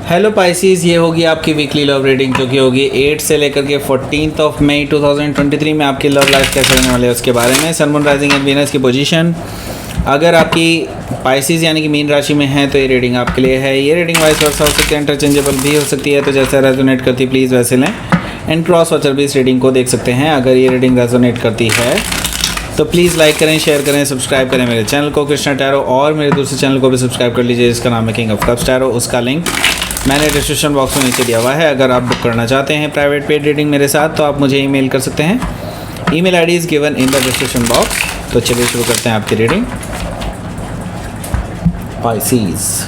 Hello Pisces, ये होगी आपकी वीकली लव रीडिंग जो कि होगी 8 से लेकर के 14 ऑफ मई 2023 में आपकी लव लाइफ कैसे रहने वाले है उसके बारे में। Sun moon rising and Venus की पोजीशन अगर आपकी पाइसिस यानी कि मीन राशि में है तो ये रीडिंग आपके लिए है। ये रीडिंग वाइस वर्सा हो सकती है, इंटरचेंजेबल भी हो सकती है, तो जैसा रेजोनेट करती है प्लीज़ वैसे लें। एंड क्रॉस वॉचर भी इस रीडिंग को देख सकते हैं। अगर ये रीडिंग रेजोनेट करती है तो प्लीज़ लाइक करें, शेयर करें, सब्सक्राइब करें मेरे चैनल को कृष्णा टैरो, और मेरे दूसरे चैनल को भी सब्सक्राइब कर लीजिए जिसका नाम है किंग ऑफ कप्स टैरो। उसका लिंक मैंने डिस्क्रिप्शन बॉक्स में नीचे दिया हुआ है। अगर आप बुक करना चाहते हैं प्राइवेट पेड रीडिंग मेरे साथ तो आप मुझे ईमेल कर सकते हैं। Email ID is given in the description box. तो चलिए शुरू करते हैं आपकी reading. Pisces,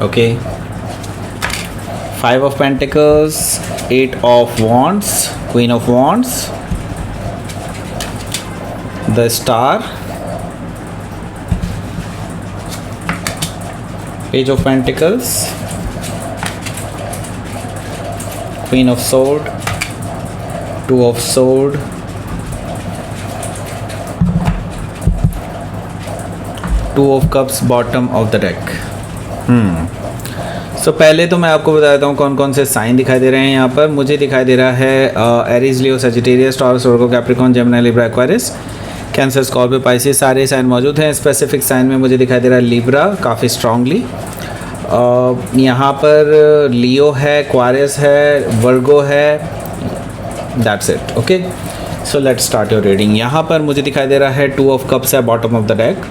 okay, 5 of Pentacles, 8 of Wands, Queen of Wands, the Star, Page of Pentacles, Queen of Sword, 2 of Sword, Two of Cups, bottom of the deck। सो पहले तो मैं आपको बता देता हूँ कौन कौन से साइन दिखाई दे रहे हैं यहाँ पर। मुझे दिखाई दे रहा है Aries, Leo, Sagittarius, Taurus, Virgo, Capricorn, Gemini, Libra, Aquarius, Cancer, Scorpio, Pisces, सारे साइन मौजूद हैं। स्पेसिफिक साइन में मुझे दिखाई दे रहा है लिब्रा काफ़ी स्ट्रांगली। यहाँ पर लियो है, एक्वेरियस है, वर्गो है, that's it. Okay, so let's start your reading. यहाँ पर मुझे दिखाई दे रहा है 2 of Cups है bottom of the deck.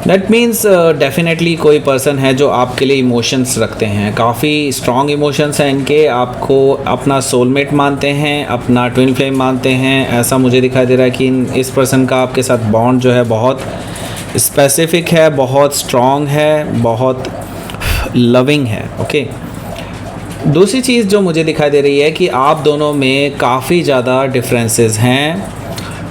That means definitely कोई पर्सन है जो आपके लिए इमोशंस रखते हैं, काफ़ी स्ट्रॉन्ग इमोशंस हैं इनके, आपको अपना सोलमेट मानते हैं, अपना ट्विन फ्लेम मानते हैं। ऐसा मुझे दिखाई दे रहा है कि इस पर्सन का आपके साथ बॉन्ड जो है बहुत स्पेसिफिक है, बहुत स्ट्रॉन्ग है, बहुत लविंग है। ओके, दूसरी चीज़ जो मुझे दिखाई दे रही है कि आप दोनों में काफ़ी ज़्यादा डिफरेंसेस हैं।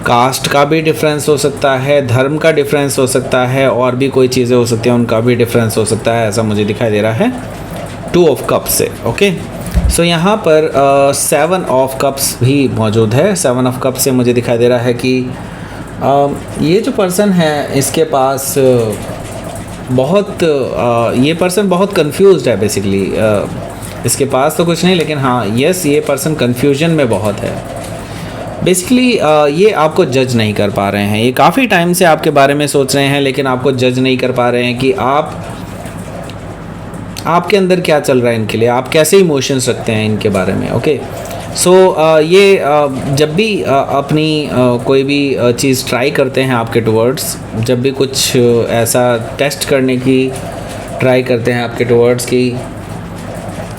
कास्ट का भी डिफरेंस हो सकता है, धर्म का डिफरेंस हो सकता है, और भी कोई चीज़ें हो सकती हैं उनका भी डिफरेंस हो सकता है। ऐसा मुझे दिखाई दे रहा है 2 of Cups से। ओके, सो यहाँ पर 7 of Cups भी मौजूद है। 7 of Cups से मुझे दिखाई दे रहा है कि ये जो पर्सन है इसके पास ये पर्सन बहुत कंफ्यूज्ड है बेसिकली। इसके पास तो कुछ नहीं, लेकिन हाँ यस, ये पर्सन कंफ्यूजन में बहुत है बेसिकली। ये आपको जज नहीं कर पा रहे हैं, ये काफ़ी टाइम से आपके बारे में सोच रहे हैं लेकिन आपको जज नहीं कर पा रहे हैं कि आपके अंदर क्या चल रहा है इनके लिए, आप कैसे इमोशंस रखते हैं इनके बारे में। ओके, सो ये जब भी अपनी कोई भी चीज़ ट्राई करते हैं आपके टुवर्ड्स, जब भी कुछ ऐसा टेस्ट करने की ट्राई करते हैं आपके टुवर्ड्स कि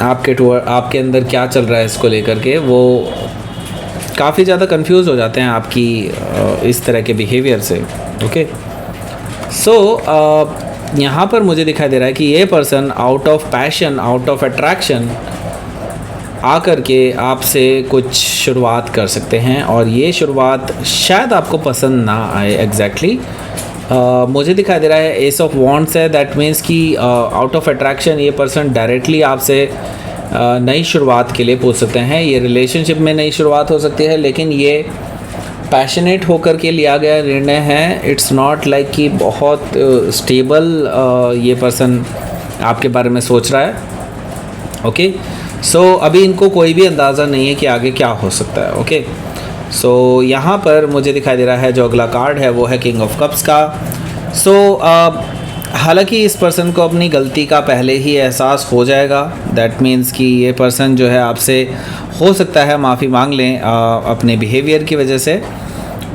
आपके अंदर क्या चल रहा है इसको लेकर के, वो काफ़ी ज़्यादा कंफ्यूज हो जाते हैं आपकी इस तरह के बिहेवियर से। ओके, सो यहाँ पर मुझे दिखाई दे रहा है कि ये person out of passion, out of attraction आकर के आपसे कुछ शुरुआत कर सकते हैं, और ये शुरुआत शायद आपको पसंद ना आए एग्जैक्टली। मुझे दिखाई दे रहा है एस ऑफ वॉन्ड्स है। दैट मीन्स कि आउट ऑफ अट्रैक्शन ये पर्सन डायरेक्टली आपसे नई शुरुआत के लिए पूछ सकते हैं। ये रिलेशनशिप में नई शुरुआत हो सकती है, लेकिन ये पैशनेट होकर के लिया गया निर्णय है। इट्स नॉट लाइक कि बहुत स्टेबल ये पर्सन आपके बारे में सोच रहा है। ओके, सो अभी इनको कोई भी अंदाज़ा नहीं है कि आगे क्या हो सकता है। ओके, सो यहाँ पर मुझे दिखाई दे रहा है जो अगला कार्ड है वो है किंग ऑफ कप्स का। सो हालांकि इस पर्सन को अपनी गलती का पहले ही एहसास हो जाएगा। दैट मीन्स कि ये पर्सन जो है आपसे हो सकता है माफ़ी मांग लें अपने बिहेवियर की वजह से,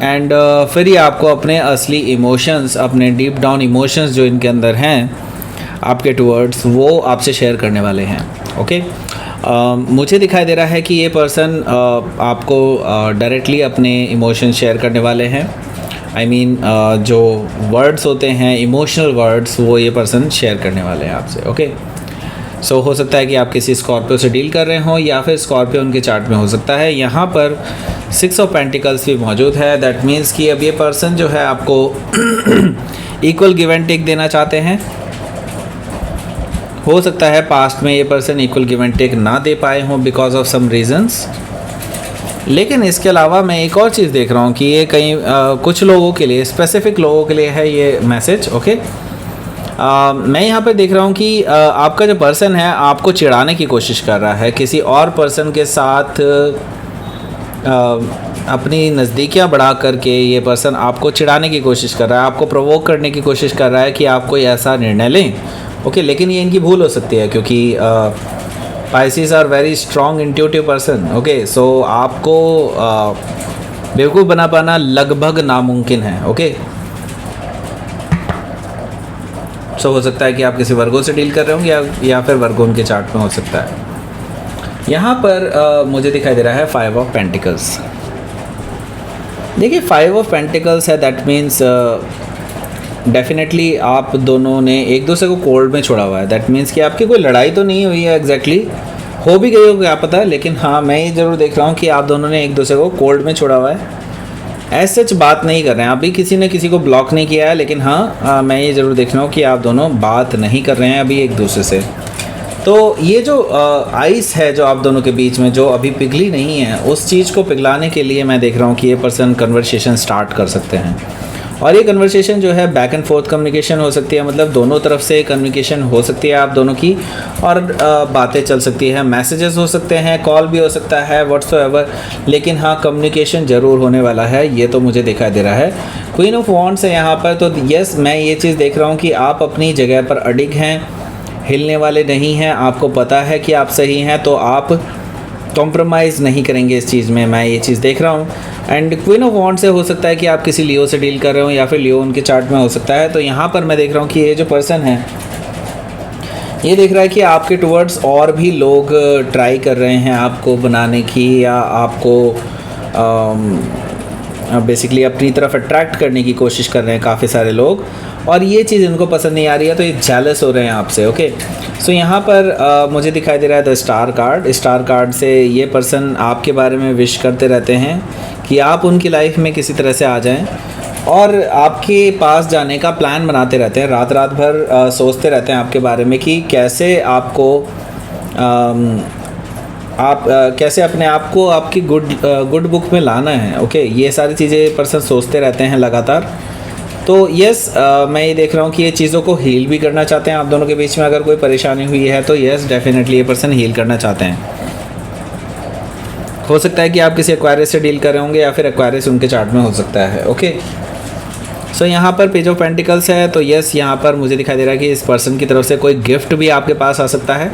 एंड फिर ये आपको अपने असली इमोशंस, अपने डीप डाउन इमोशंस जो इनके अंदर हैं आपके टुवर्ड्स, वो आपसे शेयर करने वाले हैं। ओके, मुझे दिखाई दे रहा है कि ये पर्सन आपको डायरेक्टली अपने इमोशंस शेयर करने वाले हैं। आई मीन जो वर्ड्स होते हैं, इमोशनल वर्ड्स, वो ये पर्सन शेयर करने वाले हैं आपसे। ओके, सो हो सकता है कि आप किसी स्कॉर्पियो से डील कर रहे हों, या फिर स्कॉर्पियो उनके चार्ट में हो सकता है। यहाँ पर 6 of Pentacles भी मौजूद है। दैट मीन्स कि अब ये पर्सन जो है आपको इक्वल गिव एंड टेक देना चाहते हैं। हो सकता है पास्ट में ये person equal give and take ना दे पाए हों बिकॉज ऑफ सम रीजंस। लेकिन इसके अलावा मैं एक और चीज़ देख रहा हूँ कि ये कहीं कुछ लोगों के लिए, स्पेसिफिक लोगों के लिए है ये मैसेज। ओके, मैं यहाँ पर देख रहा हूँ कि आपका जो पर्सन है आपको चिढ़ाने की कोशिश कर रहा है, किसी और पर्सन के साथ अपनी नज़दीकियाँ बढ़ा करके ये पर्सन आपको चिढ़ाने की कोशिश कर रहा है, आपको प्रोवोक करने की कोशिश कर रहा है कि आप कोई ऐसा निर्णय लें। ओके, लेकिन ये इनकी भूल हो सकती है क्योंकि Pisces are very strong intuitive person. Okay, so आपको बेवकूफ़ बना पाना लगभग नामुमकिन है। ओके, सो हो सकता है कि आप किसी वर्गों से डील कर रहे होंगे या फिर वर्गों उनके चार्ट में हो सकता है। यहाँ पर मुझे दिखाई दे रहा है 5 ऑफ पेंटिकल्स। देखिए 5 ऑफ पेंटिकल्स है, दैट मीन्स डेफिनेटली आप दोनों ने एक दूसरे को कोल्ड में छोड़ा हुआ है। दैट मीन्स कि आपकी कोई लड़ाई तो नहीं हुई है एग्जैक्टली, हो भी गई हो क्या पता, लेकिन हाँ मैं ये ज़रूर देख रहा हूँ कि आप दोनों ने एक दूसरे को कोल्ड में छोड़ा हुआ है। ऐसे सच बात नहीं कर रहे हैं, अभी किसी ने किसी को ब्लॉक नहीं किया है, लेकिन हाँ मैं ये ज़रूर देख रहा हूँ कि आप दोनों बात नहीं कर रहे हैं अभी एक दूसरे से। तो ये जो आइस है जो आप दोनों के बीच में जो अभी पिघली नहीं है, उस चीज़ को पिघलाने के लिए मैं देख रहा हूँ कि ये पर्सन कन्वर्सेशन स्टार्ट कर सकते हैं। और ये कन्वर्सेशन जो है बैक एंड फोर्थ कम्युनिकेशन हो सकती है, मतलब दोनों तरफ से कम्युनिकेशन हो सकती है आप दोनों की, और बातें चल सकती है, मैसेजेस हो सकते हैं, कॉल भी हो सकता है, व्हाट्सएवर, लेकिन हाँ कम्युनिकेशन ज़रूर होने वाला है, ये तो मुझे दिखाई दे रहा है। क्वीन ऑफ वॉन्ड्स है यहाँ पर, तो यस मैं ये चीज़ देख रहा हूँ कि आप अपनी जगह पर अडिग हैं, हिलने वाले नहीं हैं, आपको पता है कि आप सही हैं, तो आप कॉम्प्रोमाइज़ नहीं करेंगे इस चीज़ में, मैं ये चीज़ देख रहा हूँ। एंड क्वीन ऑफ वॉन्ड से हो सकता है कि आप किसी लियो से डील कर रहे हो या फिर लियो उनके चार्ट में हो सकता है। तो यहाँ पर मैं देख रहा हूँ कि ये जो पर्सन है ये देख रहा है कि आपके टुवर्ड्स और भी लोग ट्राई कर रहे हैं आपको बनाने की, या आपको बेसिकली अपनी तरफ अट्रैक्ट करने की कोशिश कर रहे हैं काफ़ी सारे लोग, और ये चीज़ इनको पसंद नहीं आ रही है, तो ये जेलस हो रहे हैं आपसे। ओके, सो यहाँ पर मुझे दिखाई दे रहा है the star card. Star card से ये पर्सन आपके बारे में विश करते रहते हैं कि आप उनकी लाइफ में किसी तरह से आ जाएं, और आपके पास जाने का प्लान बनाते रहते हैं, रात रात भर सोचते रहते हैं आपके बारे में कि कैसे आपको आप कैसे अपने आप को आपकी गुड बुक में लाना है। ओके, ये सारी चीज़ें पर्सन सोचते रहते हैं लगातार। तो यस मैं ये देख रहा हूँ कि ये चीज़ों को हील भी करना चाहते हैं आप दोनों के बीच में। अगर कोई परेशानी हुई है तो यस डेफिनेटली ये पर्सन हील करना चाहते हैं। हो सकता है कि आप किसी एक्वायरियस से डील कर रहे होंगे या फिर एक्वायरियस उनके चार्ट में हो सकता है। ओके, सो यहाँ पर पेज ऑफ पेंटिकल्स है, तो यस यहाँ पर मुझे दिखाई दे रहा है कि इस पर्सन की तरफ से कोई गिफ्ट भी आपके पास आ सकता है,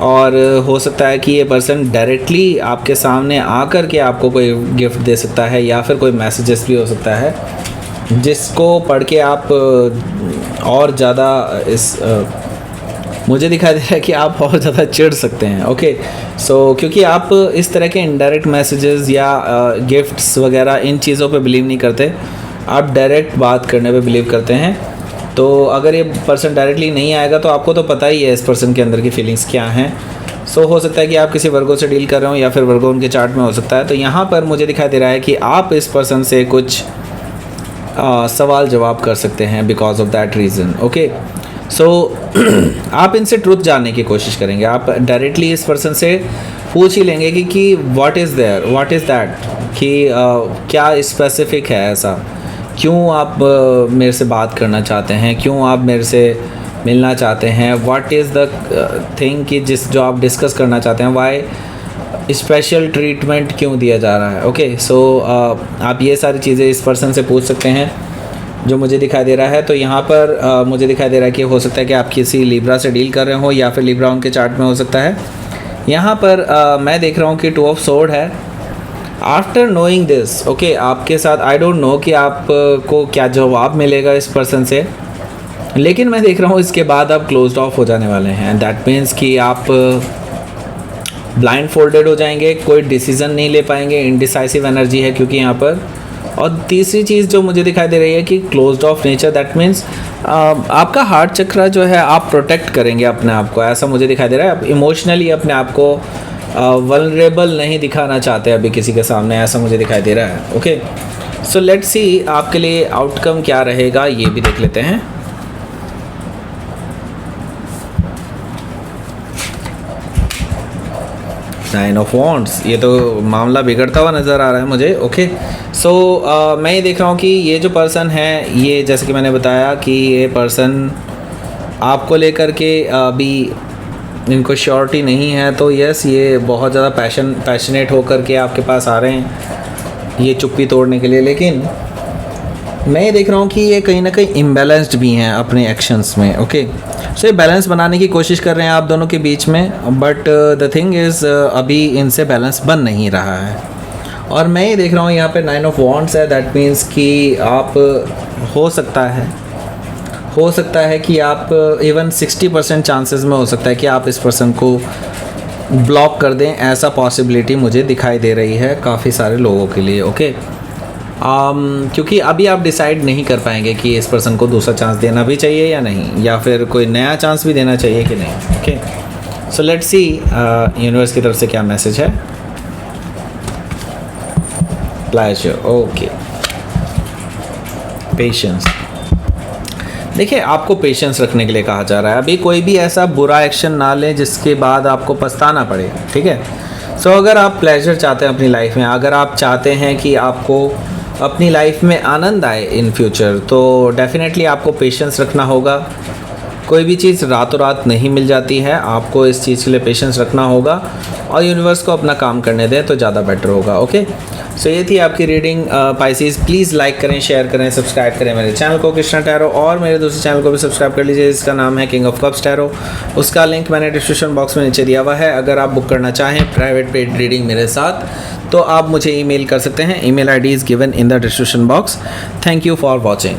और हो सकता है कि ये पर्सन डायरेक्टली आपके सामने आकर के आपको कोई गिफ्ट दे सकता है, या फिर कोई मैसेजेस भी हो सकता है जिसको पढ़ के आप और ज़्यादा मुझे दिखाई दे रहा है कि आप और ज़्यादा चिढ़ सकते हैं। ओके, सो क्योंकि आप इस तरह के इनडायरेक्ट मैसेजेस या गिफ्ट्स वगैरह इन चीज़ों पे बिलीव नहीं करते, आप डायरेक्ट बात करने पे बिलीव करते हैं। तो अगर ये पर्सन डायरेक्टली नहीं आएगा तो आपको तो पता ही है इस पर्सन के अंदर की फीलिंग्स क्या हैं। सो हो सकता है कि आप किसी वर्गों से डील कर रहे हो या फिर वर्गों उनके चार्ट में हो सकता है। तो यहाँ पर मुझे दिखाई दे रहा है कि आप इस पर्सन से कुछ सवाल जवाब कर सकते हैं because of that reason. Okay, so आप इनसे ट्रुथ जानने की कोशिश करेंगे, आप डायरेक्टली इस पर्सन से पूछ ही लेंगे कि what is there, what is that, कि क्या स्पेसिफिक है ऐसा, क्यों आप मेरे से बात करना चाहते हैं, क्यों आप मेरे से मिलना चाहते हैं, व्हाट इज़ द थिंग कि जो आप डिस्कस करना चाहते हैं, वाई स्पेशल ट्रीटमेंट क्यों दिया जा रहा है। ओके, सो आप ये सारी चीज़ें इस पर्सन से पूछ सकते हैं जो मुझे दिखाई दे रहा है। तो यहाँ पर मुझे दिखाई दे रहा है कि हो सकता है कि आप किसी लिब्रा से डील कर रहे हो या फिर लिब्रा उनके चार्ट में हो सकता है। यहाँ पर मैं देख रहा हूँ कि 2 ऑफ सोर्ड है। आफ्टर नोइंग दिस, ओके, आपके साथ आई डोंट नो कि आपको क्या जवाब मिलेगा इस पर्सन से, लेकिन मैं देख रहा हूँ इसके बाद आप क्लोज्ड ऑफ हो जाने वाले हैं। दैट मीन्स कि आप ब्लाइंड फोल्डेड हो जाएंगे, कोई डिसीज़न नहीं ले पाएंगे, इनडिसाइसिव एनर्जी है क्योंकि यहाँ पर। और तीसरी चीज़ जो मुझे दिखाई दे रही है कि closed of nature, that means आपका हार्ट चक्र जो है आप प्रोटेक्ट करेंगे अपने आप को, ऐसा मुझे दिखाई दे रहा है। आप इमोशनली अपने आप को वल्नरेबल नहीं दिखाना चाहते अभी किसी के सामने, ऐसा मुझे दिखाई दे रहा है। ओके, सो लेट्स सी आपके लिए आउटकम क्या रहेगा, ये भी देख लेते हैं। 9 ऑफ वॉन्ड्स, ये तो मामला बिगड़ता हुआ नज़र आ रहा है मुझे। ओके, सो मैं ये देख रहा हूँ कि ये जो पर्सन है, ये जैसे कि मैंने बताया कि ये पर्सन आपको लेकर के अभी इनको श्योरिटी नहीं है, तो यस ये बहुत ज़्यादा पैशनेट होकर के आपके पास आ रहे हैं ये चुप्पी तोड़ने के लिए। लेकिन मैं ये देख रहा हूँ कि ये कहीं ना कहीं इम्बैलेंस्ड भी हैं अपने एक्शंस में। ओके, सो ये बैलेंस बनाने की कोशिश कर रहे हैं आप दोनों के बीच में, बट द थिंग इज़ अभी इनसे बैलेंस बन नहीं रहा है। और मैं ये देख रहा हूँ यहाँ पे 9 ऑफ वॉन्ड्स है, दैट मीन्स कि आप हो सकता है कि आप इवन 60% चांसेस में हो सकता है कि आप इस पर्सन को ब्लॉक कर दें, ऐसा पॉसिबिलिटी मुझे दिखाई दे रही है काफ़ी सारे लोगों के लिए। ओके, क्योंकि अभी आप डिसाइड नहीं कर पाएंगे कि इस पर्सन को दूसरा चांस देना भी चाहिए या नहीं, या फिर कोई नया चांस भी देना चाहिए कि नहीं। Okay, so let's see universe की तरफ से क्या मैसेज है। Pleasure, okay, patience. देखिए, आपको पेशेंस रखने के लिए कहा जा रहा है। अभी कोई भी ऐसा बुरा एक्शन ना लें जिसके बाद आपको पछताना पड़े, ठीक है। सो अगर आप प्लेजर चाहते हैं अपनी लाइफ में, अगर आप चाहते हैं कि आपको अपनी लाइफ में आनंद आए इन फ्यूचर, तो डेफिनेटली आपको पेशेंस रखना होगा। कोई भी चीज़ रातों रात नहीं मिल जाती है, आपको इस चीज़ के लिए पेशेंस रखना होगा और यूनिवर्स को अपना काम करने दें तो ज़्यादा बेटर होगा। ओके, सो ये थी आपकी रीडिंग पाइसेस। प्लीज़ लाइक करें, शेयर करें, सब्सक्राइब करें मेरे चैनल को कृष्णा टैरो, और मेरे दूसरे चैनल को भी सब्सक्राइब कर लीजिए जिसका नाम है किंग ऑफ कप्स टैरो। उसका लिंक मैंने डिस्क्रिप्शन बॉक्स में नीचे दिया हुआ है। अगर आप बुक करना चाहें प्राइवेट पेड रीडिंग मेरे साथ, तो आप मुझे ईमेल कर सकते हैं। Email ID is given in the description box. Thank you for watching.